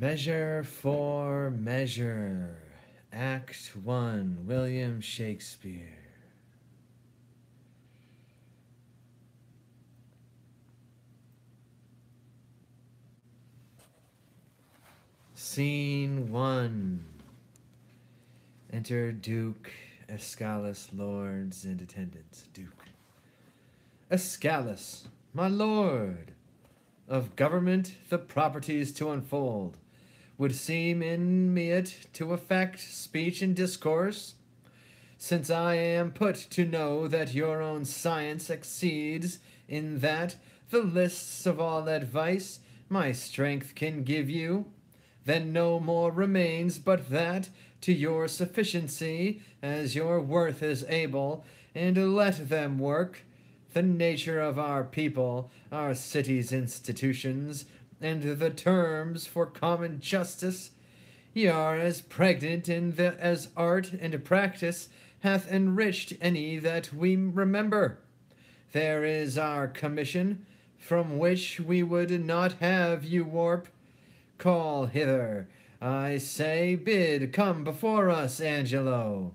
Measure for Measure, Act 1, William Shakespeare. Scene 1. Enter Duke, Escalus, lords, and attendants. Duke. Escalus, my lord, of government the properties to unfold would seem in me it to affect speech and discourse, since I am put to know that your own science exceeds in that the lists of all advice my strength can give you, then no more remains but that to your sufficiency as your worth is able, and let them work the nature of our people, our city's institutions, and the terms for common justice. Ye are as pregnant in as art and practice hath enriched any that we remember. There is our commission, from which we would not have you warp. Call hither, I say, bid come before us, Angelo.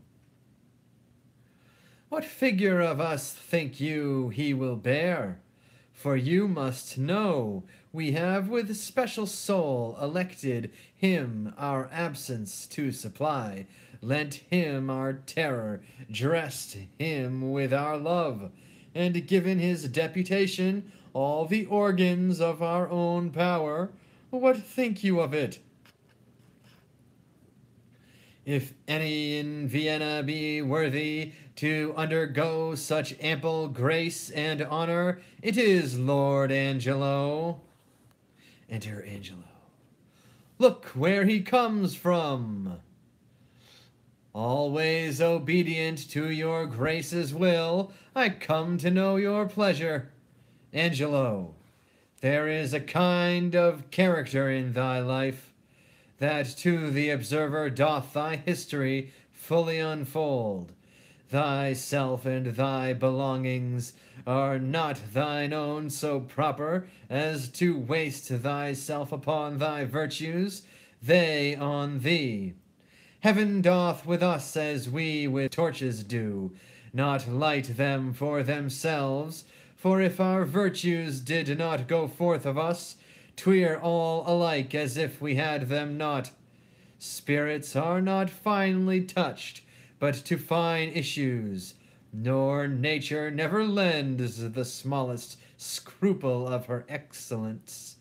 What figure of us think you he will bear? For you must know we have with special soul elected him our absence to supply, lent him our terror, dressed him with our love, and given his deputation all the organs of our own power. What think you of it? If any in Vienna be worthy to undergo such ample grace and honor, it is Lord Angelo. Enter Angelo. Look where he comes from. Always obedient to your grace's will, I come to know your pleasure. Angelo, there is a kind of character in thy life that to the observer doth thy history fully unfold. Thyself and thy belongings are not thine own so proper as to waste thyself upon thy virtues, they on thee. Heaven doth with us as we with torches do, not light them for themselves, for if our virtues did not go forth of us, 'twere all alike as if we had them not. Spirits are not finely touched, but to fine issues, nor nature never lends the smallest scruple of her excellence.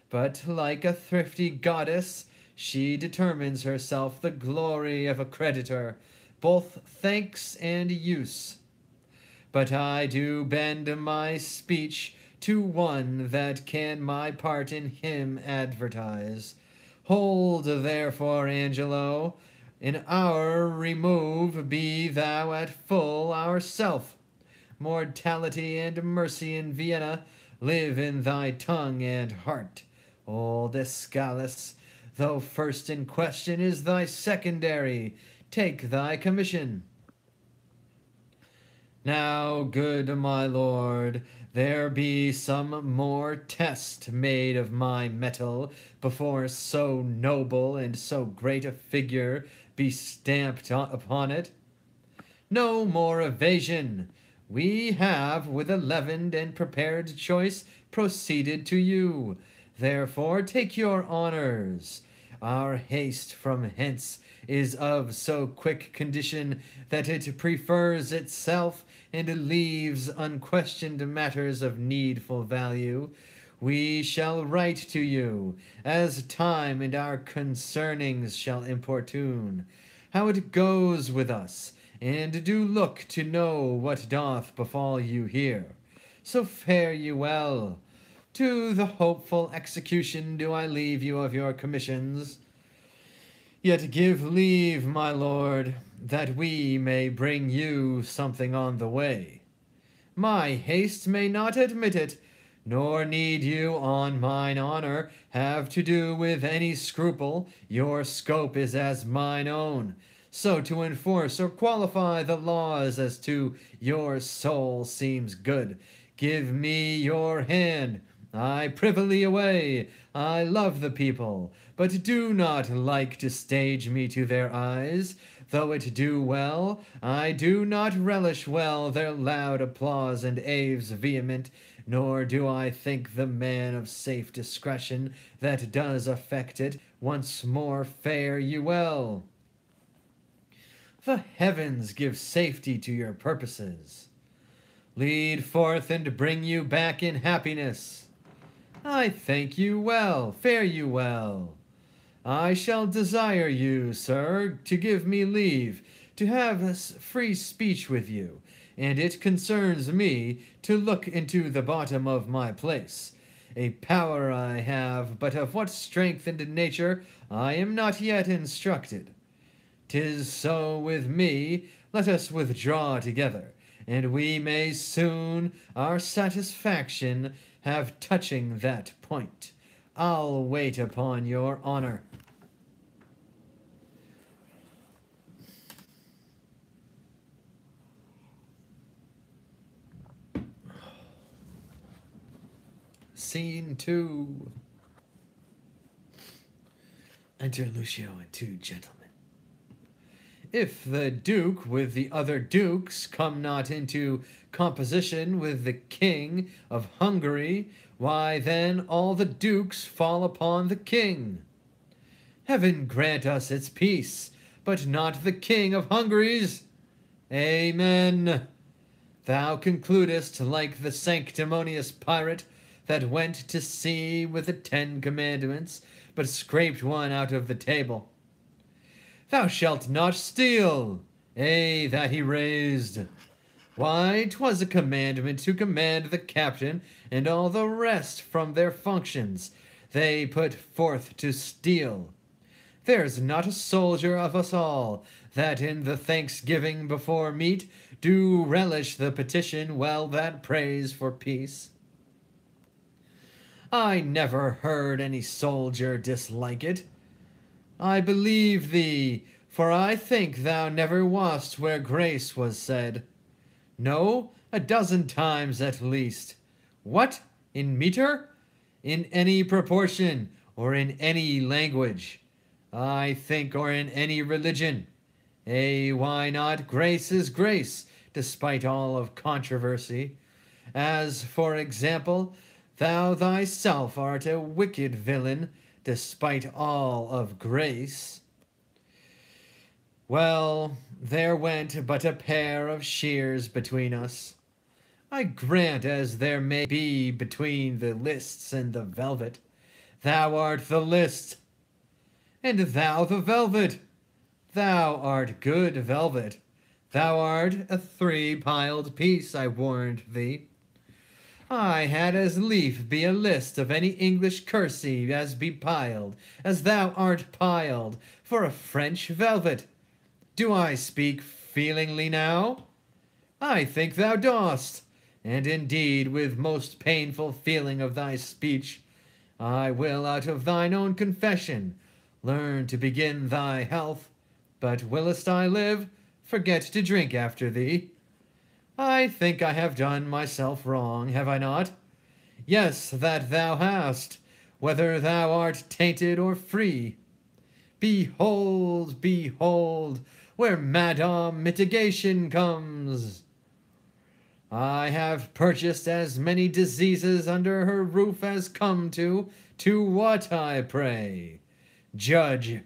But like a thrifty goddess, she determines herself the glory of a creditor, both thanks and use. But I do bend my speech to one that can my part in him advertise. Hold therefore, Angelo, in our remove be thou at full ourself. Mortality and mercy in Vienna live in thy tongue and heart. Old Escalus, though first in question is thy secondary, take thy commission. Now, good my lord, there be some more test made of my metal before so noble and so great a figure be stamped upon it. No more evasion. We have with a leavened and prepared choice proceeded to you. Therefore take your honors. Our haste from hence is of so quick condition that it prefers itself and leaves unquestioned matters of needful value. We shall write to you, as time and our concernings shall importune, how it goes with us, and do look to know what doth befall you here. So fare you well. To the hopeful execution do I leave you of your commissions. Yet give leave, my lord, that we may bring you something on the way. My haste may not admit it, nor need you, on mine honor, have to do with any scruple. Your scope is as mine own, so to enforce or qualify the laws as to your soul seems good. Give me your hand, I privily away. I love the people, but do not like to stage me to their eyes. Though it do well, I do not relish well their loud applause and aves vehement, nor do I think the man of safe discretion that does affect it once more fare you well. The heavens give safety to your purposes. Lead forth and bring you back in happiness. I thank you well, fare you well. I shall desire you, sir, to give me leave to have a free speech with you, and it concerns me to look into the bottom of my place. A power I have, but of what strength and nature I am not yet instructed. 'Tis so with me, let us withdraw together, and we may soon our satisfaction have touching that point. I'll wait upon your honor. Scene 2. Enter Lucio and 2 gentlemen. If the Duke with the other dukes come not into composition with the King of Hungary, why then all the dukes fall upon the King. Heaven grant us its peace, but not the King of Hungary's. Amen. Thou concludest like the sanctimonious pirate that went to sea with the 10 commandments, but scraped one out of the table. Thou shalt not steal. That he raised. Why, 'twas a commandment to command the captain and all the rest from their functions. They put forth to steal. There's not a soldier of us all that in the thanksgiving before meat do relish the petition well that prays for peace. I never heard any soldier dislike it. I believe thee, for I think thou never wast where grace was said. No, a dozen times at least. What? In meter? In any proportion, or in any language. I think, or in any religion. Why not? Grace is grace, despite all of controversy. As, for example, thou thyself art a wicked villain, despite all of grace. Well, there went but a pair of shears between us. I grant as there may be between the lists and the velvet. Thou art the list, and thou the velvet. Thou art good velvet. Thou art a 3-piled piece, I warned thee. I had as lief be a list of any English kersey as be piled, as thou art piled, for a French velvet. Do I speak feelingly now? I think thou dost, and indeed with most painful feeling of thy speech. I will out of thine own confession learn to begin thy health, but willest I live, forget to drink after thee. I think I have done myself wrong, have I not? Yes, that thou hast, whether thou art tainted or free. Behold, behold, where Madame Mitigation comes. I have purchased as many diseases under her roof as come to what, I pray? Judge,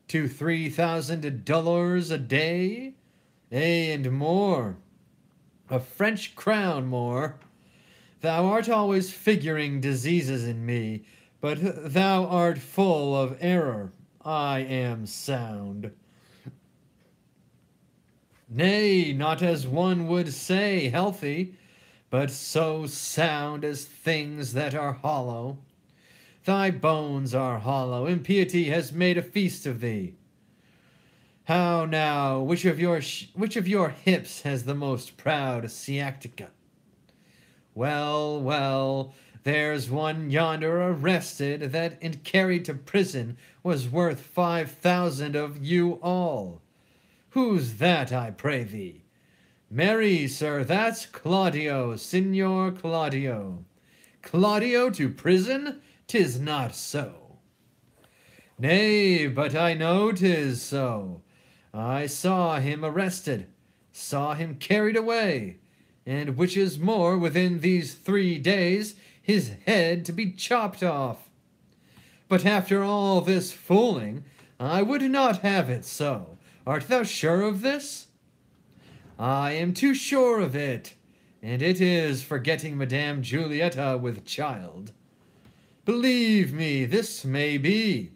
to $3,000 a day? And more. A French crown more. Thou art always figuring diseases in me, but thou art full of error. I am sound. Nay, not as one would say healthy, but so sound as things that are hollow. Thy bones are hollow, impiety has made a feast of thee. How now, which of your hips has the most proud sciatica? Well, well, there's one yonder arrested that and carried to prison was worth 5,000 of you all. Who's that, I pray thee? Marry, sir, that's Claudio, Signor Claudio. Claudio to prison? 'Tis not so. Nay, but I know 'tis so. I saw him arrested, saw him carried away, and which is more, within these 3 days, his head to be chopped off. But after all this fooling, I would not have it so. Art thou sure of this? I am too sure of it, and it is forgetting Madame Giulietta with child. Believe me, this may be.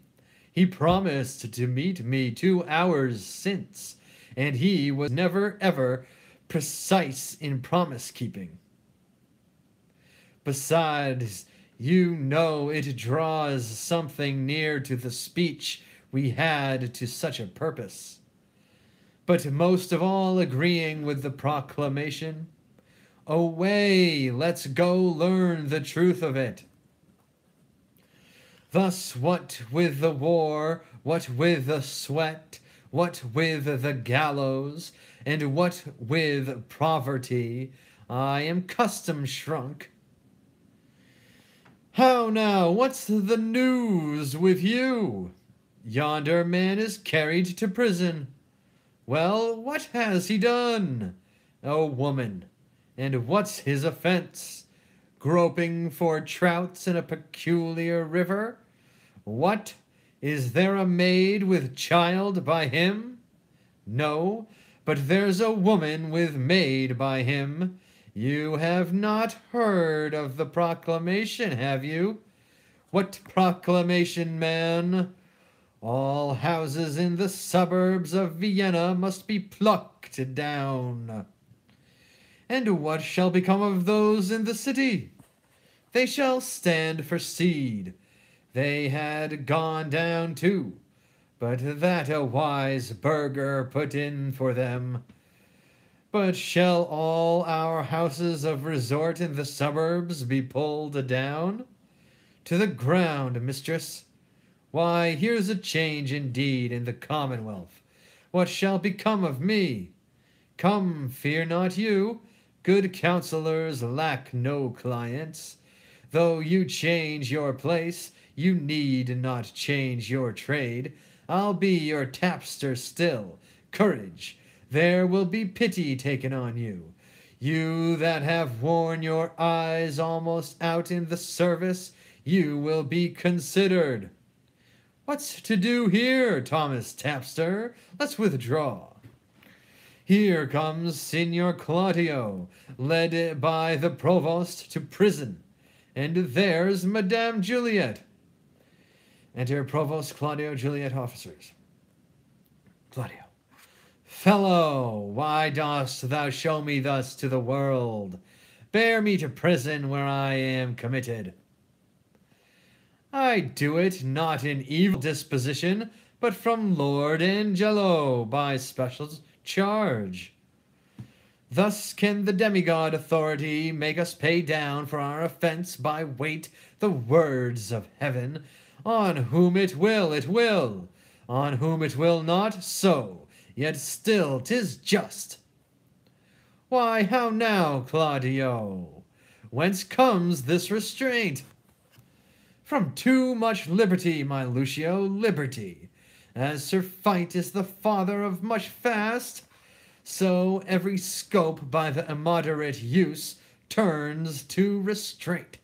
He promised to meet me 2 hours since, and he was never ever precise in promise-keeping. Besides, you know it draws something near to the speech we had to such a purpose. But most of all agreeing with the proclamation, away, let's go learn the truth of it. Thus, what with the war, what with the sweat, what with the gallows, and what with poverty, I am custom shrunk. How now, what's the news with you? Yonder man is carried to prison. Well, what has he done? O woman, and what's his offense? Groping for trouts in a peculiar river? What, is there a maid with child by him? No, but there's a woman with maid by him. You have not heard of the proclamation, have you? What proclamation, man? All houses in the suburbs of Vienna must be plucked down. And what shall become of those in the city? They shall stand for seed. They had gone down too, but that a wise burgher put in for them. But shall all our houses of resort in the suburbs be pulled down? To the ground, mistress. Why, here's a change indeed in the Commonwealth. What shall become of me? Come, fear not you. Good counselors lack no clients. Though you change your place, you need not change your trade. I'll be your tapster still. Courage, there will be pity taken on you. You that have worn your eyes almost out in the service, you will be considered. What's to do here, Thomas Tapster? Let's withdraw. Here comes Signor Claudio, led by the provost to prison, and there's Madame Juliet. Enter Provost Claudio, Juliet, officers. Claudio. Fellow, why dost thou show me thus to the world? Bear me to prison where I am committed. I do it not in evil disposition, but from Lord Angelo by special charge. Thus can the demigod authority make us pay down for our offense by weight the words of heaven. On whom it will, it will. On whom it will not, so. Yet still 'tis just. Why, how now, Claudio? Whence comes this restraint? From too much liberty, my Lucio, liberty. As Sir Fight is the father of much fast, so every scope by the immoderate use turns to restraint.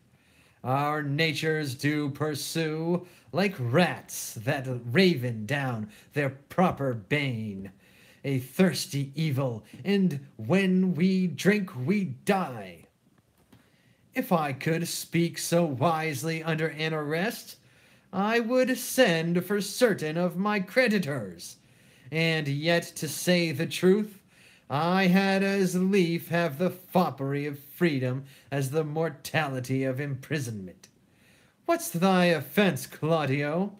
Our natures do pursue, like rats that raven down their proper bane, a thirsty evil, and when we drink we die. If I could speak so wisely under an arrest, I would send for certain of my creditors, and yet, to say the truth, I had as lief have the foppery of freedom as the mortality of imprisonment. What's thy offense, Claudio?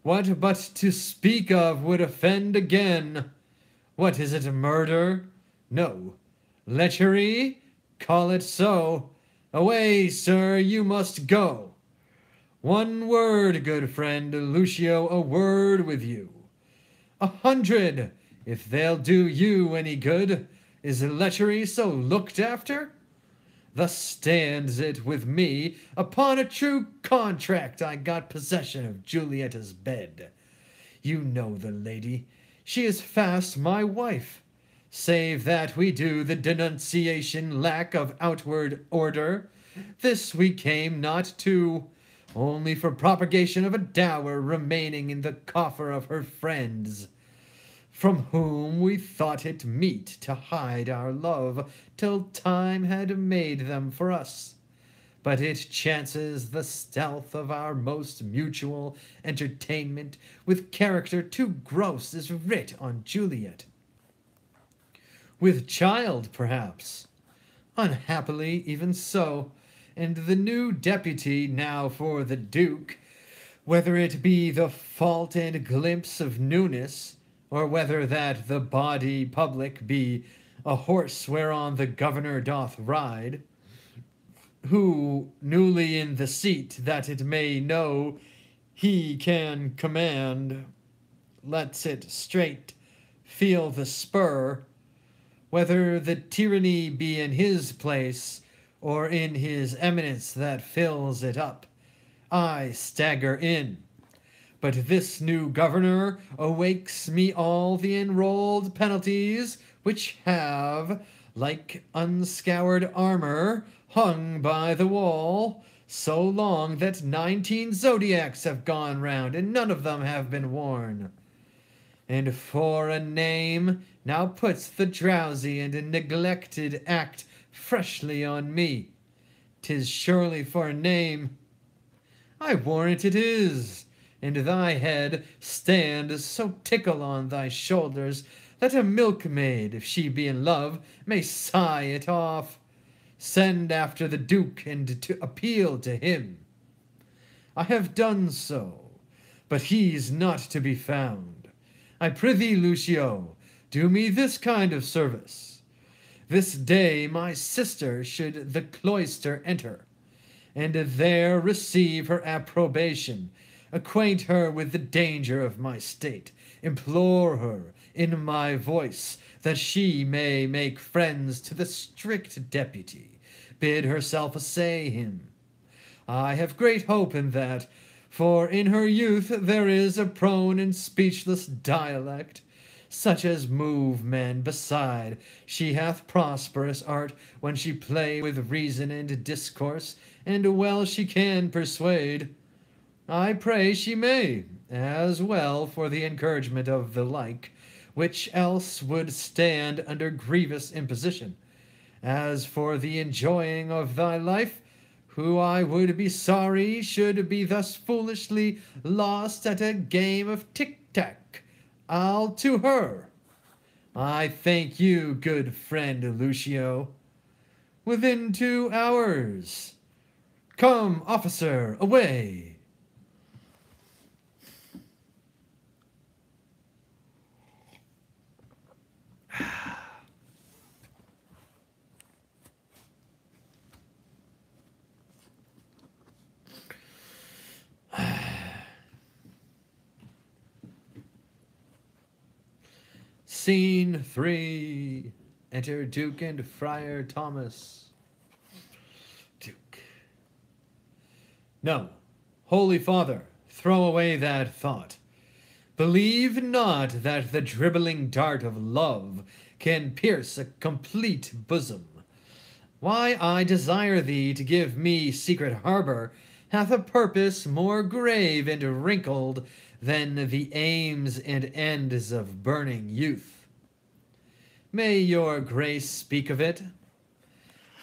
What but to speak of would offend again? What is it, murder? No. Lechery? Call it so. Away, sir, you must go. One word, good friend Lucio, a word with you. 100, if they'll do you any good. Is lechery so looked after? Thus stands it with me. Upon a true contract I got possession of Julietta's bed. You know the lady. She is fast my wife. Save that we do the denunciation lack of outward order. This we came not to, only for propagation of a dower remaining in the coffer of her friends, from whom we thought it meet to hide our love till time had made them for us. But it chances the stealth of our most mutual entertainment with character too gross is writ on Juliet. With child, perhaps. Unhappily, even so, and the new deputy now for the Duke, whether it be the fault and glimpse of newness, or whether that the body public be a horse whereon the governor doth ride, who, newly in the seat, that it may know he can command, lets it straight feel the spur, whether the tyranny be in his place, or in his eminence that fills it up, I stagger in. But this new governor awakes me all the enrolled penalties which have, like unscoured armor, hung by the wall, so long that 19 zodiacs have gone round, and none of them have been worn. And for a name now puts the drowsy and neglected act freshly on me. 'Tis surely for a name. I warrant it is, and thy head stand so tickle on thy shoulders that a milkmaid, if she be in love, may sigh it off. Send after the Duke, and to appeal to him. I have done so, but he's not to be found. I prithee, Lucio, do me this kind of service. This day my sister should the cloister enter, and there receive her approbation, acquaint her with the danger of my state, implore her in my voice that she may make friends to the strict deputy, bid herself assay him. I have great hope in that, for in her youth there is a prone and speechless dialect, such as move men. Beside, she hath prosperous art when she play with reason and discourse, and well she can persuade. I pray she may, as well for the encouragement of the like, which else would stand under grievous imposition, as for the enjoying of thy life, who I would be sorry should be thus foolishly lost at a game of tic-tac. I'll to her. I thank you, good friend Lucio. Within 2 hours. Come, officer, away. Scene 3. Enter Duke and Friar Thomas. Duke. No, Holy Father, throw away that thought. Believe not that the dribbling dart of love can pierce a complete bosom. Why I desire thee to give me secret harbor hath a purpose more grave and wrinkled than the aims and ends of burning youth. May your grace speak of it.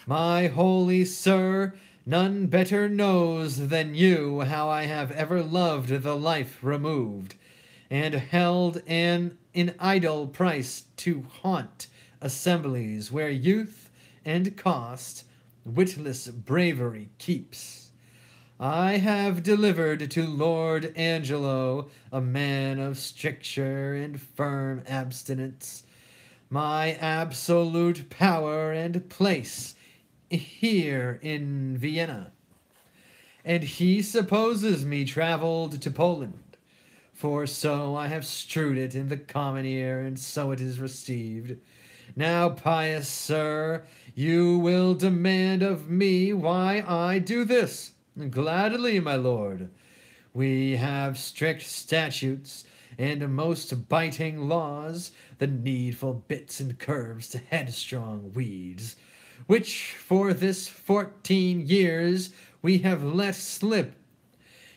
My holy sir, none better knows than you how I have ever loved the life removed, and held in idle price to haunt assemblies where youth and cost witless bravery keeps. I have delivered to Lord Angelo, a man of stricture and firm abstinence, my absolute power and place here in Vienna, and he supposes me travelled to Poland, for so I have strewed it in the common ear, and so it is received, Now, pious sir, you will demand of me why I do this. Gladly, my lord. We have strict statutes and most biting laws, the needful bits and curbs to headstrong weeds, which for this 14 years we have let slip,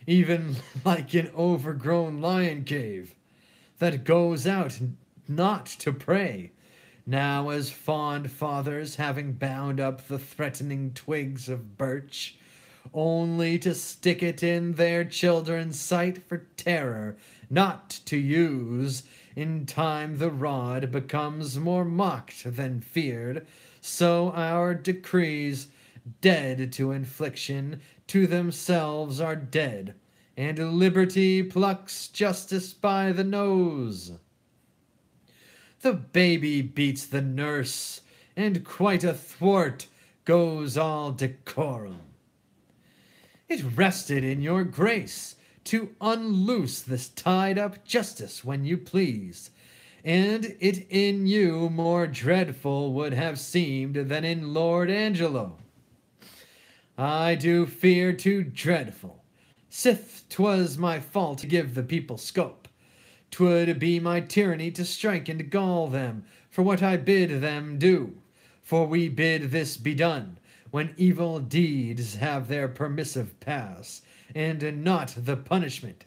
even like an overgrown lion cave that goes out not to prey. Now, as fond fathers, having bound up the threatening twigs of birch, only to stick it in their children's sight for terror, not to use, in time the rod becomes more mocked than feared, so our decrees, dead to infliction, to themselves are dead, and liberty plucks justice by the nose. The baby beats the nurse, and quite athwart goes all decorum. It rested in your grace to unloose this tied-up justice when you pleased, and it in you more dreadful would have seemed than in Lord Angelo. I do fear too dreadful, sith 'twas my fault to give the people scope. 'Twould be my tyranny to strike and gall them for what I bid them do. For we bid this be done, when evil deeds have their permissive pass, and not the punishment.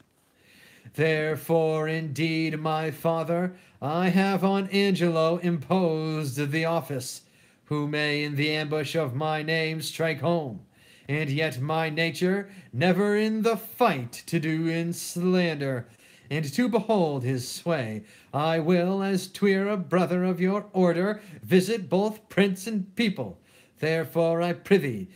Therefore, indeed, my father, I have on Angelo imposed the office, who may in the ambush of my name strike home, and yet my nature never in the fight to do in slander, and to behold his sway, I will, as 'twere a brother of your order, visit both prince and people. Therefore I prithee,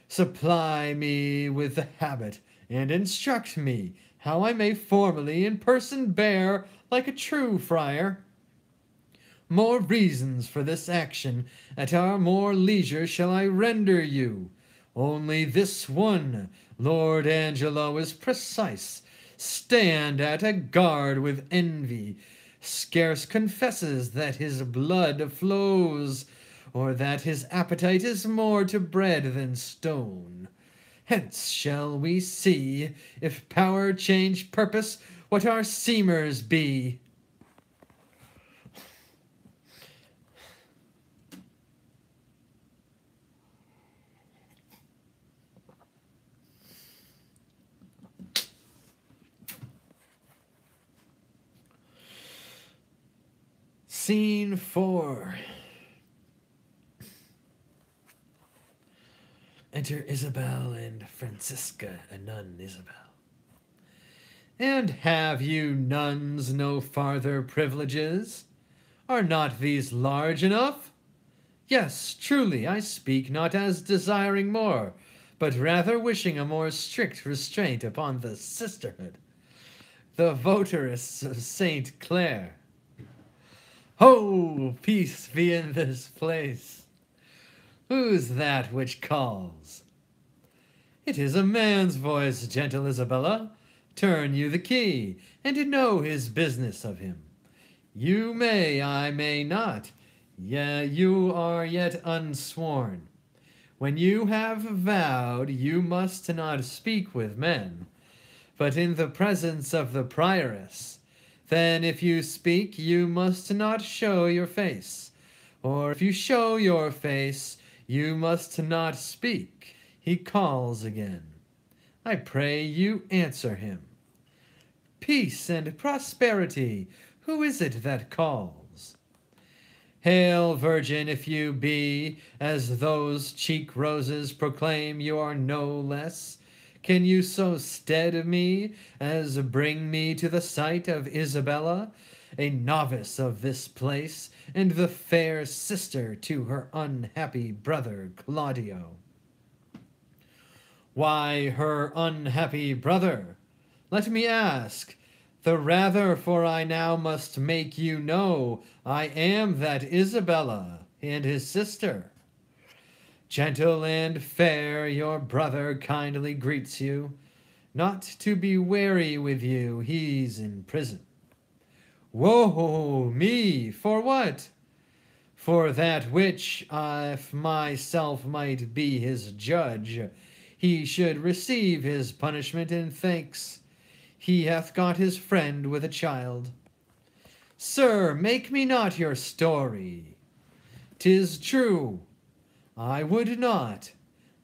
supply me with the habit, and instruct me how I may formally in person bear like a true friar. More reasons for this action at our more leisure shall I render you. Only this one, Lord Angelo, is precise. Stand at a guard with envy, scarce confesses that his blood flows, or that his appetite is more to bread than stone. Hence shall we see, if power change purpose, what our seemers be. Scene 4. Enter Isabel and Francisca, a nun Isabel. And have you nuns no farther privileges? Are not these large enough? Yes, truly, I speak not as desiring more, but rather wishing a more strict restraint upon the sisterhood. The votarists of Saint Clare. Ho, peace be in this place. Who's that which calls? It is a man's voice, gentle Isabella. Turn you the key, and to know his business of him. You may, I may not. Yea, you are yet unsworn. When you have vowed, you must not speak with men, but in the presence of the prioress. Then if you speak, you must not show your face. Or if you show your face, you must not speak. He calls again. I pray you answer him. Peace and prosperity. Who is it that calls? Hail, virgin, if you be, as those cheek roses proclaim you are no less. Can you so stead me as bring me to the sight of Isabella, a novice of this place, and the fair sister to her unhappy brother Claudio? Why her unhappy brother? Let me ask, the rather for I now must make you know I am that Isabella and his sister. Gentle and fair, your brother kindly greets you. Not to be wary with you, he's in prison. Woe me, for what? For that which, if myself might be his judge, he should receive his punishment in thanks. He hath got his friend with a child. Sir, make me not your story. 'Tis true, I would not,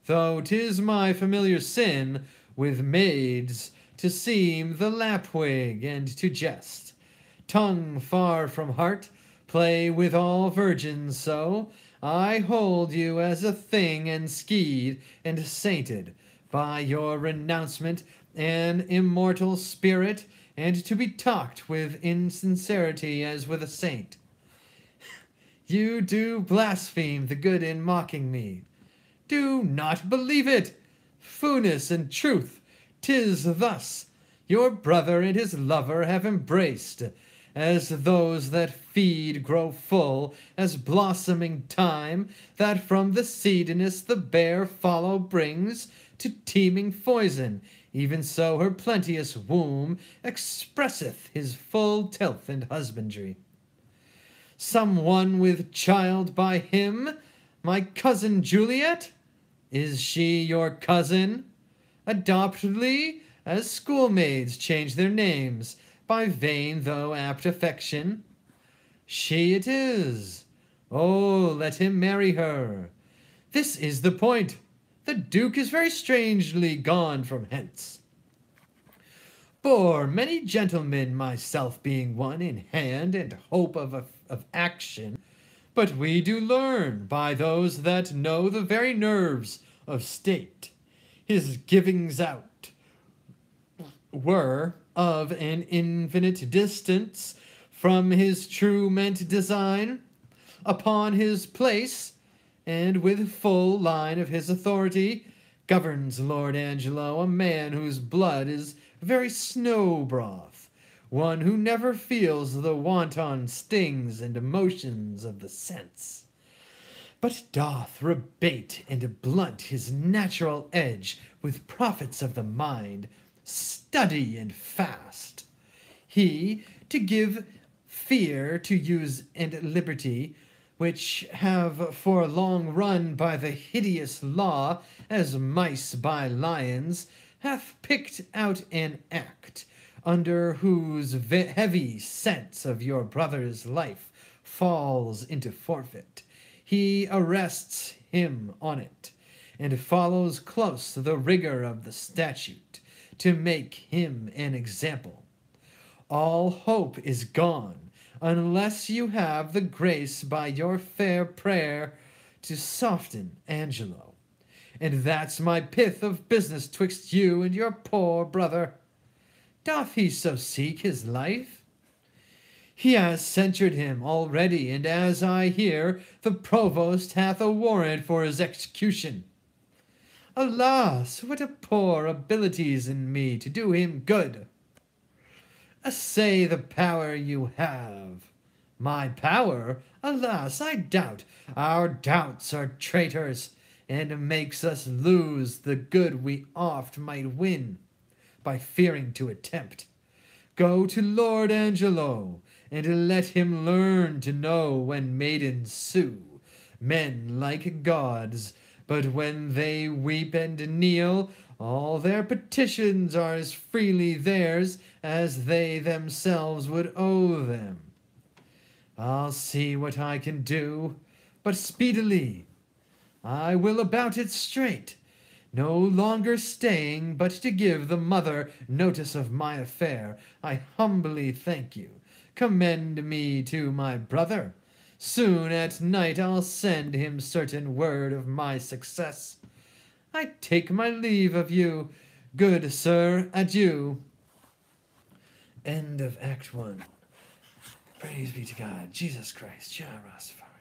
though 'tis my familiar sin with maids to seem the lapwig and to jest, tongue far from heart, play with all virgins so. I hold you as a thing enskied and sainted by your renouncement, an immortal spirit, and to be talked with insincerity as with a saint. You do blaspheme the good in mocking me. Do not believe it. Foolness and truth, 'tis thus your brother and his lover have embraced, as those that feed grow full, as blossoming thyme, that from the seediness the bare follow brings to teeming foison, even so her plenteous womb expresseth his full tilth and husbandry. Some one with child by him, my cousin Juliet? Is she your cousin? Adoptedly, as schoolmaids change their names, by vain though apt affection. She it is. Oh, let him marry her. This is the point. The Duke is very strangely gone from hence. Bore many gentlemen, myself being one, in hand and hope of action, but we do learn by those that know the very nerves of state. His givings out were of an infinite distance from his true meant design upon his place, and with full line of his authority governs Lord Angelo, a man whose blood is very snow broth, one who never feels the wanton stings and emotions of the sense, but doth rebate and blunt his natural edge with profits of the mind, study and fast. He, to give fear to use and liberty, which have for long run by the hideous law as mice by lions, hath picked out an act, under whose heavy sense of your brother's life falls into forfeit. He arrests him on it, and follows close the rigor of the statute, to make him an example. All hope is gone, unless you have the grace by your fair prayer to soften Angelo. And that's my pith of business twixt you and your poor brother. Doth he so seek his life? He has censured him already, and as I hear, the provost hath a warrant for his execution. Alas, what a poor abilities in me to do him good! Essay the power you have. My power? Alas, I doubt. Our doubts are traitors, and makes us lose the good we oft might win, by fearing to attempt. Go to Lord Angelo, and let him learn to know when maidens sue, men like gods, but when they weep and kneel, all their petitions are as freely theirs as they themselves would owe them. I'll see what I can do, but speedily. I will about it straight, no longer staying, but to give the mother notice of my affair. I humbly thank you. Commend me to my brother. Soon at night I'll send him certain word of my success. I take my leave of you, good sir, adieu. End of Act 1. Praise be to God, Jesus Christ, Jah Rastafari.